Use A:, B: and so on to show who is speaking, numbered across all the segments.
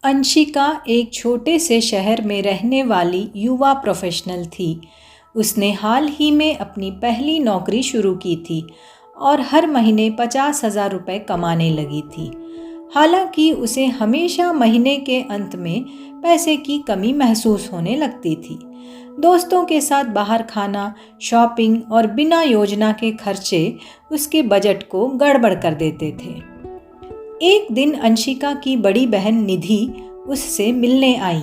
A: अंशिका एक छोटे से शहर में रहने वाली युवा प्रोफेशनल थी। उसने हाल ही में अपनी पहली नौकरी शुरू की थी और हर महीने 50,000 रुपये कमाने लगी थी। हालांकि उसे हमेशा महीने के अंत में पैसे की कमी महसूस होने लगती थी। दोस्तों के साथ बाहर खाना, शॉपिंग और बिना योजना के खर्चे उसके बजट को गड़बड़ कर देते थे। एक दिन अंशिका की बड़ी बहन निधि उससे मिलने आई।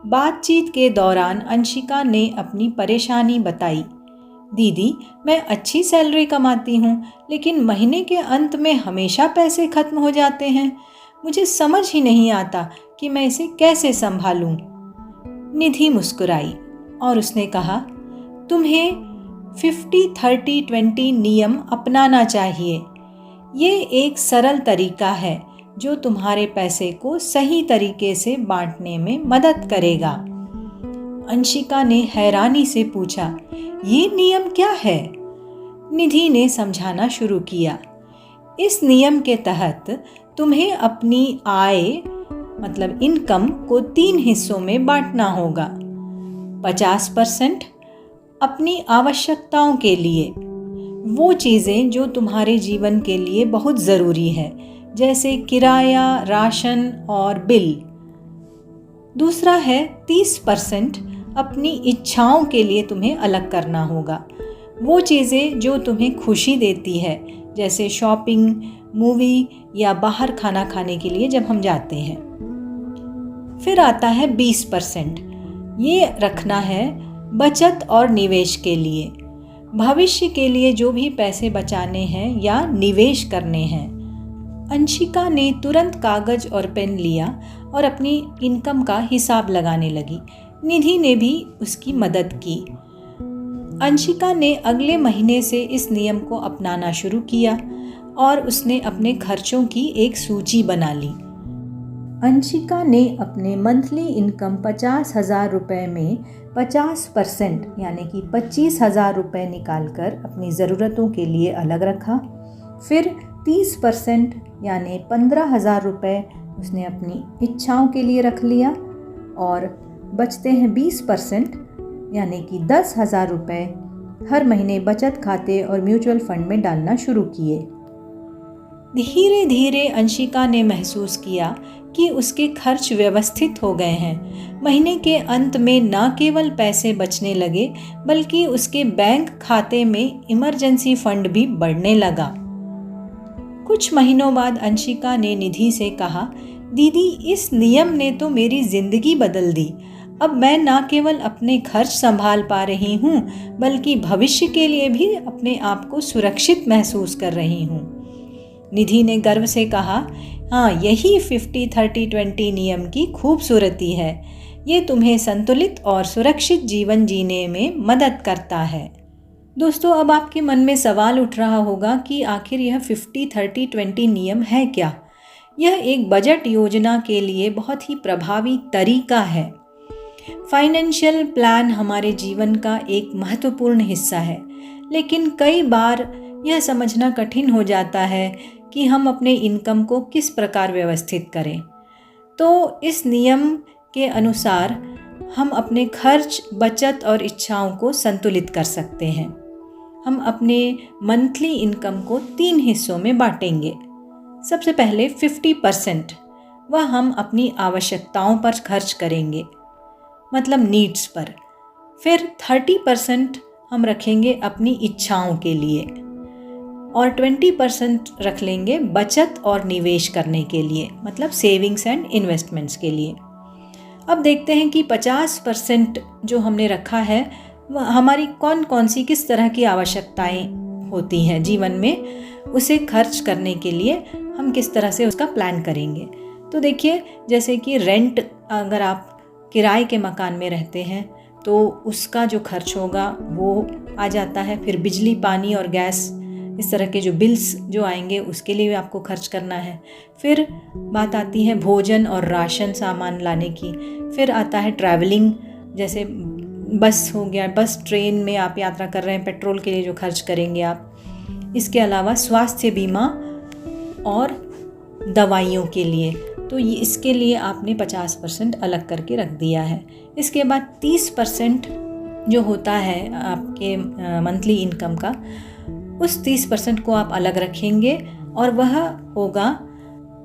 A: बातचीत के दौरान अंशिका ने अपनी परेशानी बताई। दीदी, मैं अच्छी सैलरी कमाती हूँ, लेकिन महीने के अंत में हमेशा पैसे खत्म हो जाते हैं। मुझे समझ ही नहीं आता कि मैं इसे कैसे संभालूं। निधि मुस्कुराई और उसने कहा, तुम्हें 50-30-20 नियम अपनाना चाहिए। ये एक सरल तरीका है जो तुम्हारे पैसे को सही तरीके से बांटने में मदद करेगा। अंशिका ने हैरानी से पूछा, ये नियम क्या है? निधि ने समझाना शुरू किया। इस नियम के तहत तुम्हें अपनी आय मतलब इनकम को 3 हिस्सों में बांटना होगा। 50% अपनी आवश्यकताओं के लिए, वो चीज़ें जो तुम्हारे जीवन के लिए बहुत ज़रूरी है, जैसे किराया, राशन और बिल। दूसरा है 30% अपनी इच्छाओं के लिए तुम्हें अलग करना होगा। वो चीज़ें जो तुम्हें खुशी देती है, जैसे शॉपिंग, मूवी या बाहर खाना खाने के लिए जब हम जाते हैं। फिर आता है 20%। ये रखना है बचत और निवेश के लिए, भविष्य के लिए जो भी पैसे बचाने हैं या निवेश करने हैं। अंशिका ने तुरंत कागज और पेन लिया और अपनी इनकम का हिसाब लगाने लगी। निधि ने भी उसकी मदद की। अंशिका ने अगले महीने से इस नियम को अपनाना शुरू किया और उसने अपने खर्चों की एक सूची बना ली। अंशिका ने अपने मंथली इनकम 50,000 रुपये में 50% यानी कि 25,000 रुपये निकालकर अपनी ज़रूरतों के लिए अलग रखा। फिर 30% यानी 15,000 रुपये उसने अपनी इच्छाओं के लिए रख लिया और बचते हैं 20% यानी कि 10,000 रुपये हर महीने बचत खाते और म्यूचुअल फंड में डालना शुरू किए। धीरे धीरे अंशिका ने महसूस किया कि उसके खर्च व्यवस्थित हो गए हैं। महीने के अंत में न केवल पैसे बचने लगे, बल्कि उसके बैंक खाते में इमरजेंसी फंड भी बढ़ने लगा। कुछ महीनों बाद अंशिका ने निधि से कहा, दीदी, इस नियम ने तो मेरी ज़िंदगी बदल दी। अब मैं न केवल अपने खर्च संभाल पा रही हूँ, बल्कि भविष्य के लिए भी अपने आप को सुरक्षित महसूस कर रही हूँ। निधि ने गर्व से कहा, हाँ, यही 50-30-20 नियम की खूबसूरती है। ये तुम्हें संतुलित और सुरक्षित जीवन जीने में मदद करता है। दोस्तों, अब आपके मन में सवाल उठ रहा होगा कि आखिर यह 50-30-20 नियम है क्या? यह एक बजट योजना के लिए बहुत ही प्रभावी तरीका है। फाइनेंशियल प्लान हमारे जीवन का एक महत्वपूर्ण हिस्सा है, लेकिन कई बार यह समझना कठिन हो जाता है कि हम अपने इनकम को किस प्रकार व्यवस्थित करें। तो इस नियम के अनुसार हम अपने खर्च, बचत और इच्छाओं को संतुलित कर सकते हैं। हम अपने मंथली इनकम को 3 हिस्सों में बांटेंगे। सबसे पहले 50% वह हम अपनी आवश्यकताओं पर खर्च करेंगे, मतलब नीड्स पर। फिर 30% हम रखेंगे अपनी इच्छाओं के लिए और 20% रख लेंगे बचत और निवेश करने के लिए, मतलब सेविंग्स एंड इन्वेस्टमेंट्स के लिए। अब देखते हैं कि 50% जो हमने रखा है वह हमारी कौन कौन सी किस तरह की आवश्यकताएं होती हैं जीवन में, उसे खर्च करने के लिए हम किस तरह से उसका प्लान करेंगे। तो देखिए, जैसे कि रेंट, अगर आप किराए के मकान में रहते हैं तो उसका जो खर्च होगा वो आ जाता है। फिर बिजली, पानी और गैस, इस तरह के जो बिल्स जो आएंगे उसके लिए भी आपको खर्च करना है। फिर बात आती है भोजन और राशन सामान लाने की। फिर आता है ट्रैवलिंग, जैसे बस हो गया, बस ट्रेन में आप यात्रा कर रहे हैं, पेट्रोल के लिए जो खर्च करेंगे आप। इसके अलावा स्वास्थ्य बीमा और दवाइयों के लिए, तो ये इसके लिए आपने 50% अलग करके रख दिया है। इसके बाद 30% जो होता है आपके मंथली इनकम का, उस 30% को आप अलग रखेंगे और वह होगा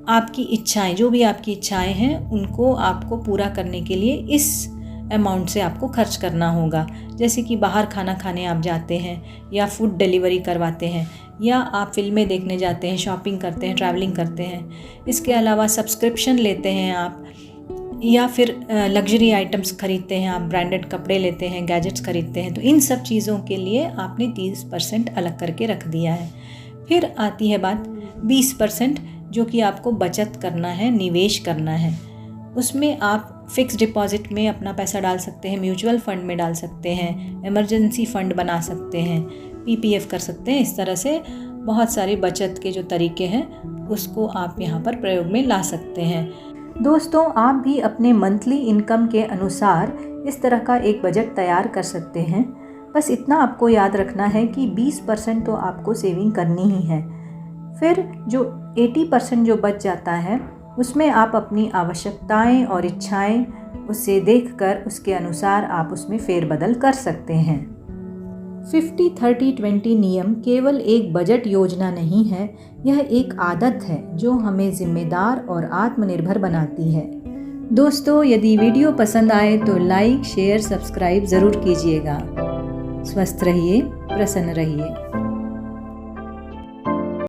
A: आपकी इच्छाएं, जो भी आपकी इच्छाएं हैं उनको आपको पूरा करने के लिए इस अमाउंट से आपको खर्च करना होगा। जैसे कि बाहर खाना खाने आप जाते हैं, या फूड डिलीवरी करवाते हैं, या आप फिल्में देखने जाते हैं, शॉपिंग करते हैं, ट्रैवलिंग करते हैं। इसके अलावा सब्सक्रिप्शन लेते हैं आप, या फिर लग्जरी आइटम्स खरीदते हैं आप, ब्रांडेड कपड़े लेते हैं, गैजेट्स खरीदते हैं। तो इन सब चीज़ों के लिए आपने 30% अलग करके रख दिया है। फिर आती है बात 20%, जो कि आपको बचत करना है, निवेश करना है। उसमें आप फिक्स डिपॉजिट में अपना पैसा डाल सकते हैं, म्यूचुअल फंड में डाल सकते हैं, इमरजेंसी फंड बना सकते हैं, पीपीएफ कर सकते हैं। इस तरह से बहुत सारे बचत के जो तरीके हैं उसको आप यहाँ पर प्रयोग में ला सकते हैं। दोस्तों, आप भी अपने मंथली इनकम के अनुसार इस तरह का एक बजट तैयार कर सकते हैं। बस इतना आपको याद रखना है कि 20% तो आपको सेविंग करनी ही है। फिर जो 80% जो बच जाता है उसमें आप अपनी आवश्यकताएं और इच्छाएं उसे देखकर उसके अनुसार आप उसमें फेरबदल कर सकते हैं। 50-30-20 नियम केवल एक बजट योजना नहीं है, यह एक आदत है जो हमें जिम्मेदार और आत्मनिर्भर बनाती है। दोस्तों, यदि वीडियो पसंद आए तो लाइक, शेयर, सब्सक्राइब ज़रूर कीजिएगा। स्वस्थ रहिए, प्रसन्न रहिए।